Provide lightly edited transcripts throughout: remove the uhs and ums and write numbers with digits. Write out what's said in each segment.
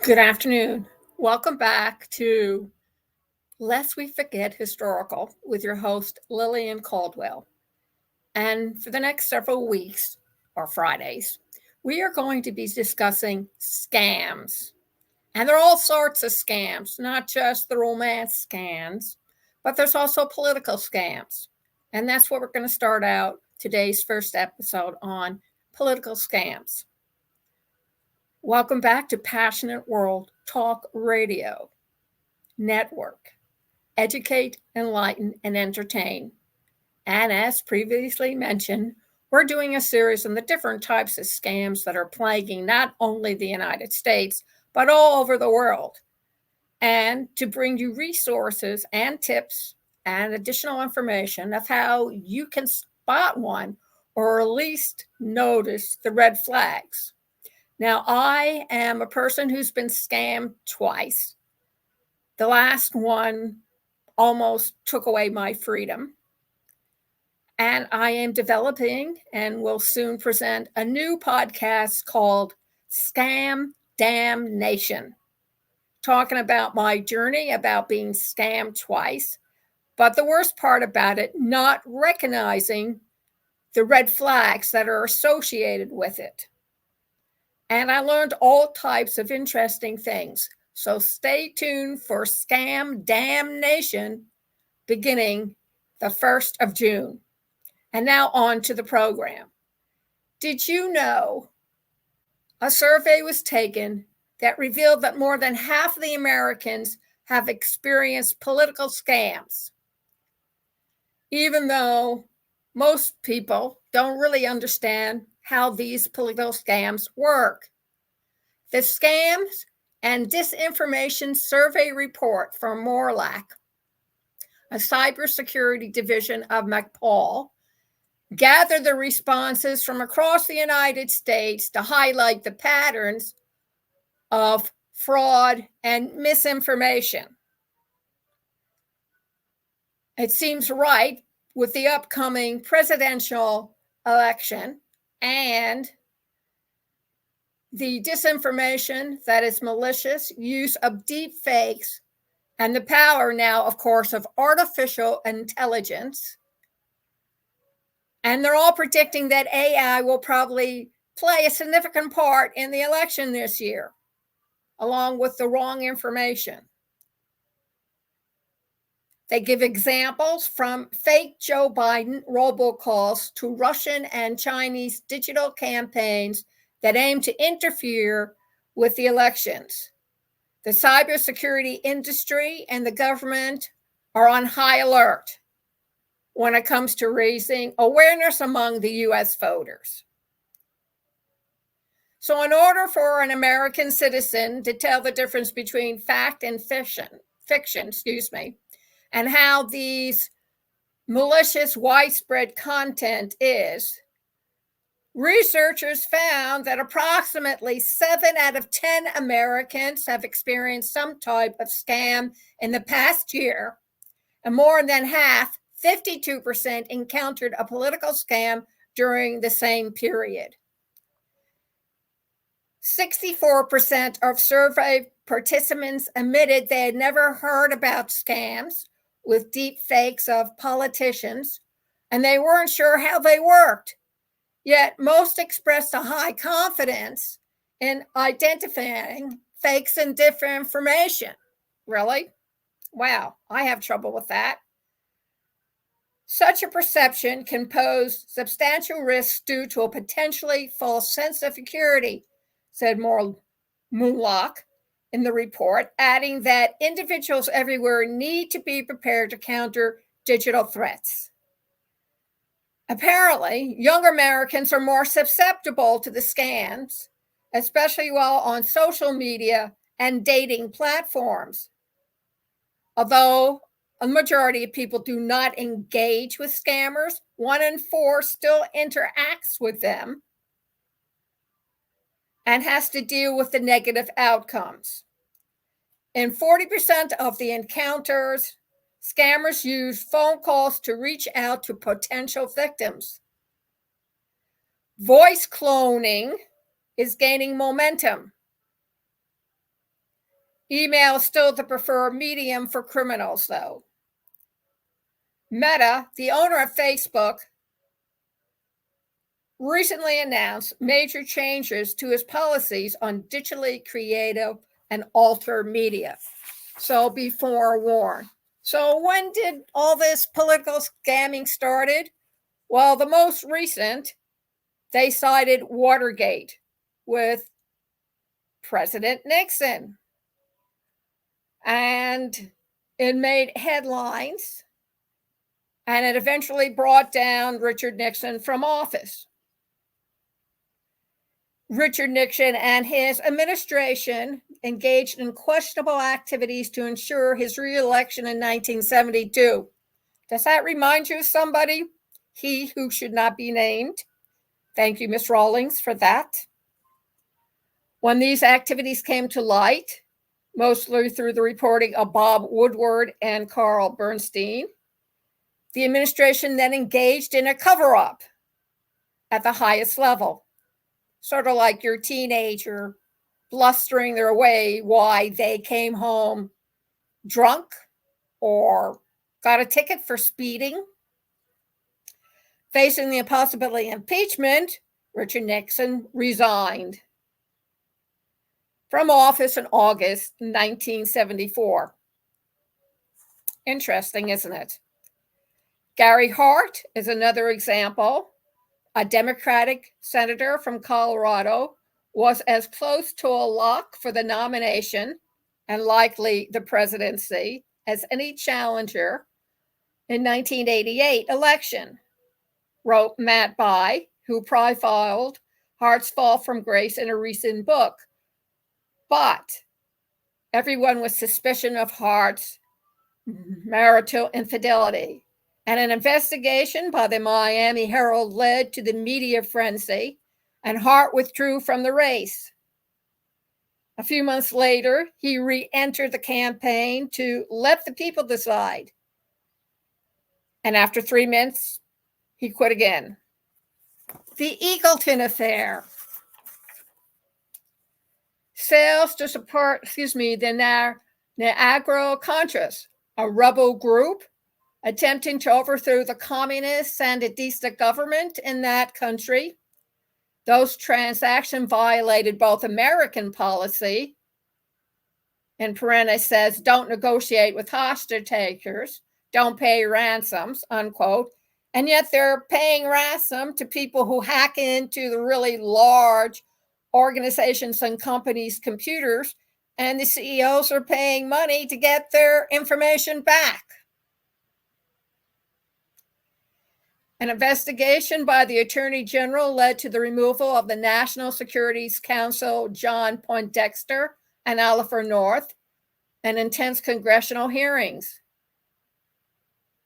Good afternoon. Welcome back to Lest We Forget Historical with your host, Lillian Cauldwell. And for the next several weeks, or Fridays, we are going to be discussing scams. And there are all sorts of scams, not just the romance scams, but there's also political scams. And that's what we're going to start out today's first episode on political scams. Welcome back to Passionate World Talk Radio Network. Educate, enlighten, and entertain. And as previously mentioned, we're doing a series on the different types of scams that are plaguing not only the United States, but all over the world. And to bring you resources and tips and additional information of how you can spot one or at least notice the red flags. Now, I am a person who's been scammed twice. The last one almost took away my freedom. And I am developing and will soon present a new podcast called ScamDamnation, talking about my journey about being scammed twice. But the worst part about it, not recognizing the red flags that are associated with it. And I learned all types of interesting things. So stay tuned for ScamDamnation beginning the 1st of June. And now on to the program. Did you know a survey was taken that revealed that more than half of the Americans have experienced political scams? Even though most people don't really understand how these political scams work. The Scams and Disinformation Survey Report from Morlack, a cybersecurity division of McPaul, gathered the responses from across the United States to highlight the patterns of fraud and misinformation. It seems right with the upcoming presidential election and the disinformation that is malicious, use of deepfakes, and the power now, of course, of artificial intelligence. And they're all predicting that AI will probably play a significant part in the election this year, along with the wrong information. They give examples from fake Joe Biden robocalls to Russian and Chinese digital campaigns that aim to interfere with the elections. The cybersecurity industry and the government are on high alert when it comes to raising awareness among the U.S. voters. So in order for an American citizen to tell the difference between fact and fiction, and how these malicious widespread content is, researchers found that approximately 7 out of 10 Americans have experienced some type of scam in the past year, and more than half, 52%, encountered a political scam during the same period. 64% of survey participants admitted they had never heard about scams with deep fakes of politicians, and they weren't sure how they worked. Yet most expressed a high confidence in identifying fakes and disinformation. Really? Wow, I have trouble with that. Such a perception can pose substantial risks due to a potentially false sense of security, said Moonlock in the report, adding that individuals everywhere need to be prepared to counter digital threats. Apparently, young Americans are more susceptible to the scams, especially while on social media and dating platforms. Although a majority of people do not engage with scammers, 1 in 4 still interacts with them and has to deal with the negative outcomes. In 40% of the encounters, scammers use phone calls to reach out to potential victims. Voice cloning is gaining momentum. Email is still the preferred medium for criminals, though. Meta, the owner of Facebook, recently announced major changes to its policies on digitally creative and altered media. So be forewarned. So when did all this political scamming started? Well, the most recent, they cited Watergate with President Nixon. And it made headlines, and it eventually brought down Richard Nixon from office. Richard Nixon and his administration engaged in questionable activities to ensure his re-election in 1972. Does that remind you of somebody? He who should not be named. Thank you, Ms. Rawlings, for that. When these activities came to light, mostly through the reporting of Bob Woodward and Carl Bernstein, the administration then engaged in a cover-up at the highest level, sort of like your teenager blustering their way why they came home drunk or got a ticket for speeding. Facing the possibility of impeachment, Richard Nixon resigned from office in August 1974. Interesting, isn't it? Gary Hart is another example. A Democratic senator from Colorado was as close to a lock for the nomination and likely the presidency as any challenger in 1988 election, wrote Matt Bai, who profiled Hart's fall from grace in a recent book. But everyone was suspicious of Hart's marital infidelity, and an investigation by the Miami Herald led to the media frenzy, and Hart withdrew from the race. A few months later, he re-entered the campaign to let the people decide. And after 3 months, he quit again. The Eagleton affair. Sales to support, the Negro-Contras, a rebel group attempting to overthrow the communist Sandinista government in that country. Those transactions violated both American policy, and parentheses says, don't negotiate with hostage takers, don't pay ransoms, unquote. And yet they're paying ransom to people who hack into the really large organizations and companies' computers, and the CEOs are paying money to get their information back. An investigation by the Attorney General led to the removal of the National Security Counsel John Poindexter and Oliver North, and intense congressional hearings.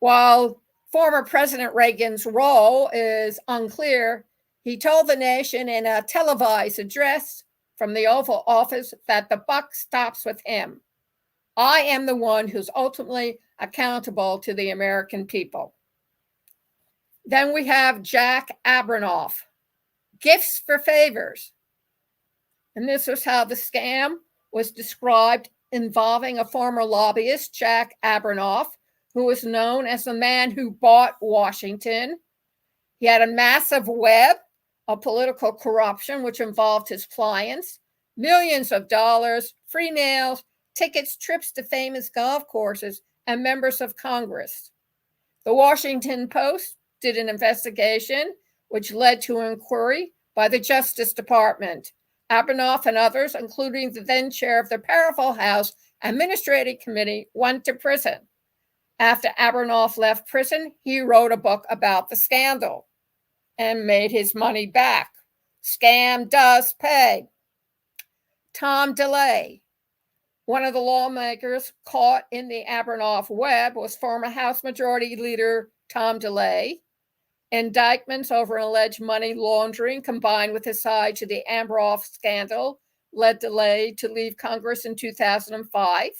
While former President Reagan's role is unclear, he told the nation in a televised address from the Oval Office that the buck stops with him. I am the one who's ultimately accountable to the American people. Then we have Jack Abramoff, gifts for favors. And this was how the scam was described, involving a former lobbyist, Jack Abramoff, who was known as the man who bought Washington. He had a massive web of political corruption, which involved his clients, millions of dollars, free meals, tickets, trips to famous golf courses, and members of Congress. The Washington Post did an investigation, which led to an inquiry by the Justice Department. Abramoff and others, including the then chair of the powerful House Administrative Committee, went to prison. After Abramoff left prison, he wrote a book about the scandal and made his money back. Scam does pay. Tom DeLay, one of the lawmakers caught in the Abramoff web, was former House Majority Leader Tom DeLay. Indictments over alleged money laundering combined with his side to the Abramoff scandal led DeLay to leave Congress in 2005.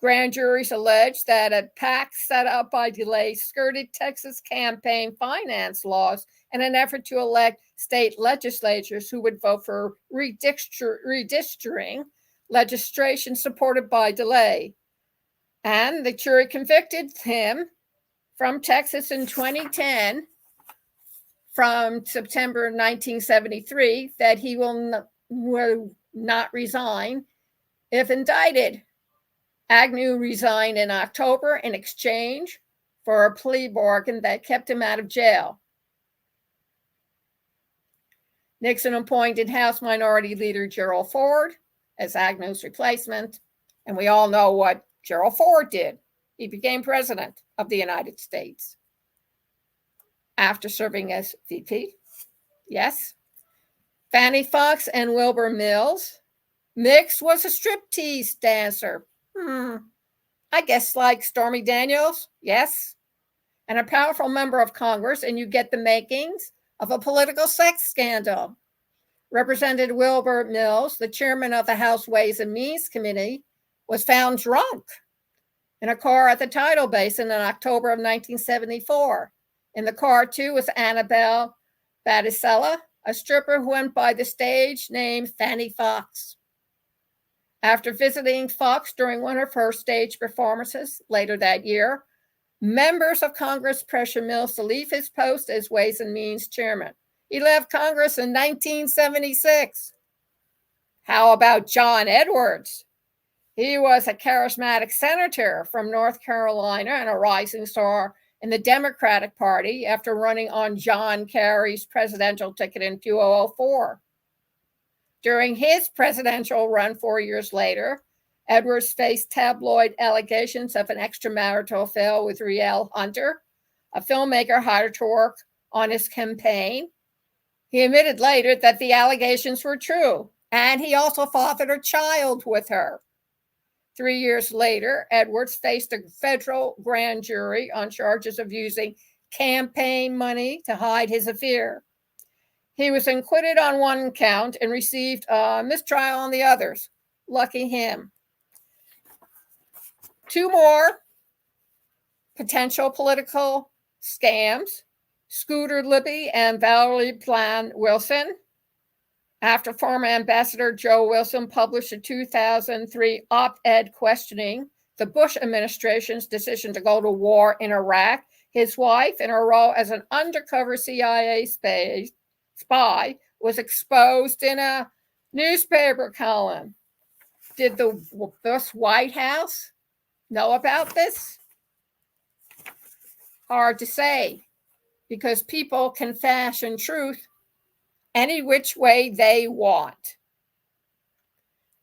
Grand juries alleged that a PAC set up by DeLay skirted Texas campaign finance laws in an effort to elect state legislatures who would vote for redistricting, legislation supported by delay. And the jury convicted him from Texas in 2010, from September 1973, that he will not resign if indicted. Agnew resigned in October in exchange for a plea bargain that kept him out of jail. Nixon appointed House Minority Leader Gerald Ford as Agnew's replacement, and we all know what Gerald Ford did. He became president of the United States after serving as VP. Yes. Fannie Fox and Wilbur Mills. Mix was a striptease dancer. I guess like Stormy Daniels. Yes. And a powerful member of Congress, and you get the makings of a political sex scandal. Representative Wilbur Mills, the chairman of the House Ways and Means Committee, was found drunk in a car at the Tidal Basin in October of 1974. In the car, too, was Annabelle Battisella, a stripper who went by the stage name Fannie Fox. After visiting Fox during one of her stage performances later that year, members of Congress pressured Mills to leave his post as Ways and Means chairman. He left Congress in 1976. How about John Edwards? He was a charismatic senator from North Carolina and a rising star in the Democratic Party after running on John Kerry's presidential ticket in 2004. During his presidential run 4 years later, Edwards faced tabloid allegations of an extramarital affair with Riel Hunter, a filmmaker hired to work on his campaign. He admitted later that the allegations were true, and he also fathered a child with her. 3 years later, Edwards faced a federal grand jury on charges of using campaign money to hide his affair. He was acquitted on one count and received a mistrial on the others. Lucky him. 2 more potential political scams: Scooter Libby and Valerie Plan Wilson. After former Ambassador Joe Wilson published a 2003 op-ed questioning the Bush administration's decision to go to war in Iraq, his wife, in her role as an undercover CIA spy, was exposed in a newspaper column. Did the Bush White House know about this? Hard to say, because people can fashion truth any which way they want.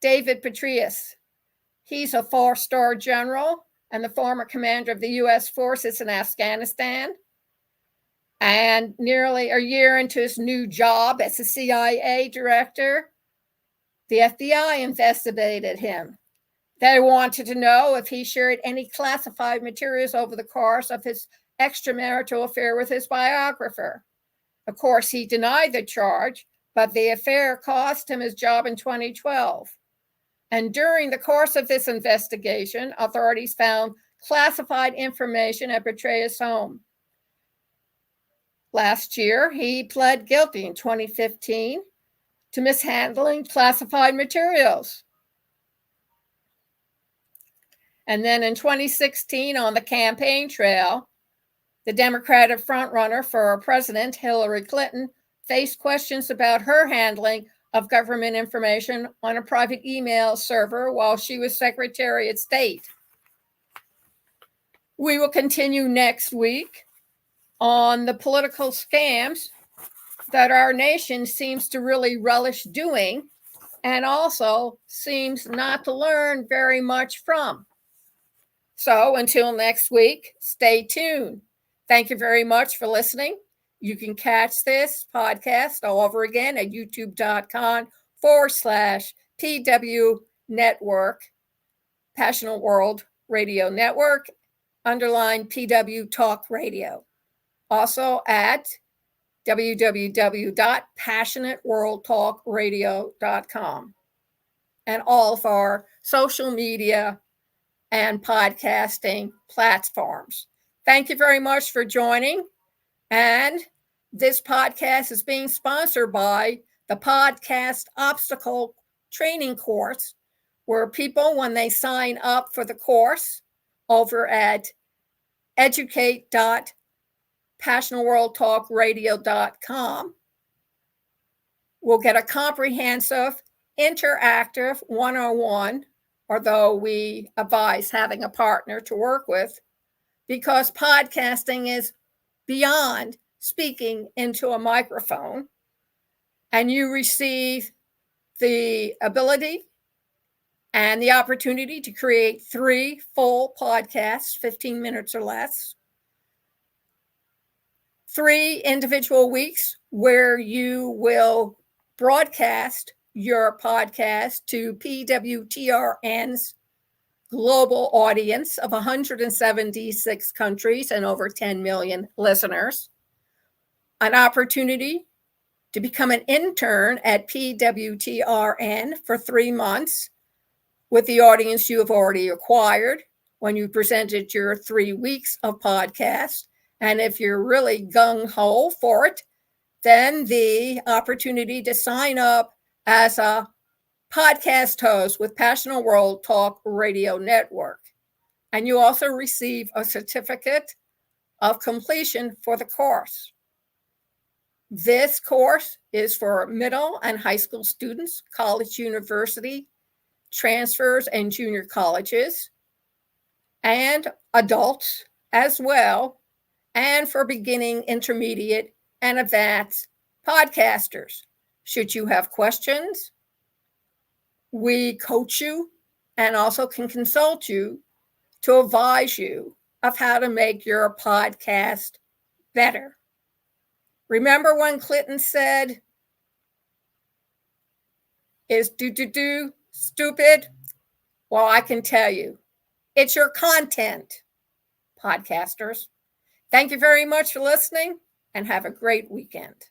David Petraeus, he's a 4-star general and the former commander of the U.S. forces in Afghanistan. And nearly a year into his new job as a CIA director, the FBI investigated him. They wanted to know if he shared any classified materials over the course of his extramarital affair with his biographer. Of course, he denied the charge, but the affair cost him his job in 2012. And during the course of this investigation, authorities found classified information at Petraeus' home. Last year, he pled guilty in 2015 to mishandling classified materials. And then in 2016, on the campaign trail, the Democratic frontrunner for president, Hillary Clinton, faced questions about her handling of government information on a private email server while she was Secretary of State. We will continue next week on the political scams that our nation seems to really relish doing and also seems not to learn very much from. So until next week, stay tuned. Thank you very much for listening. You can catch this podcast all over again at youtube.com/PW Network, Passionate World Radio Network, _PW Talk Radio. Also at www.passionateworldtalkradio.com, and all of our social media and podcasting platforms. Thank you very much for joining. And this podcast is being sponsored by the Podcast Obstacle Training Course, where people, when they sign up for the course over at educate.passionworldtalkradio.com, will get a comprehensive, interactive 101, although we advise having a partner to work with, because podcasting is beyond speaking into a microphone, and you receive the ability and the opportunity to create 3 full podcasts, 15 minutes or less, 3 individual weeks where you will broadcast your podcast to PWTRN's global audience of 176 countries and over 10 million listeners, an opportunity to become an intern at PWTRN for 3 months with the audience you have already acquired when you presented your 3 weeks of podcast. And if you're really gung-ho for it, then the opportunity to sign up as a podcast host with Passionate World Talk Radio Network. And you also receive a certificate of completion for the course. This course is for middle and high school students, college, university, transfers, and junior colleges, and adults as well, and for beginning, intermediate, and advanced podcasters. Should you have questions, we coach you and also can consult you to advise you of how to make your podcast better. Remember when Clinton said, is do stupid? Well, I can tell you, it's your content, podcasters. Thank you very much for listening, and have a great weekend.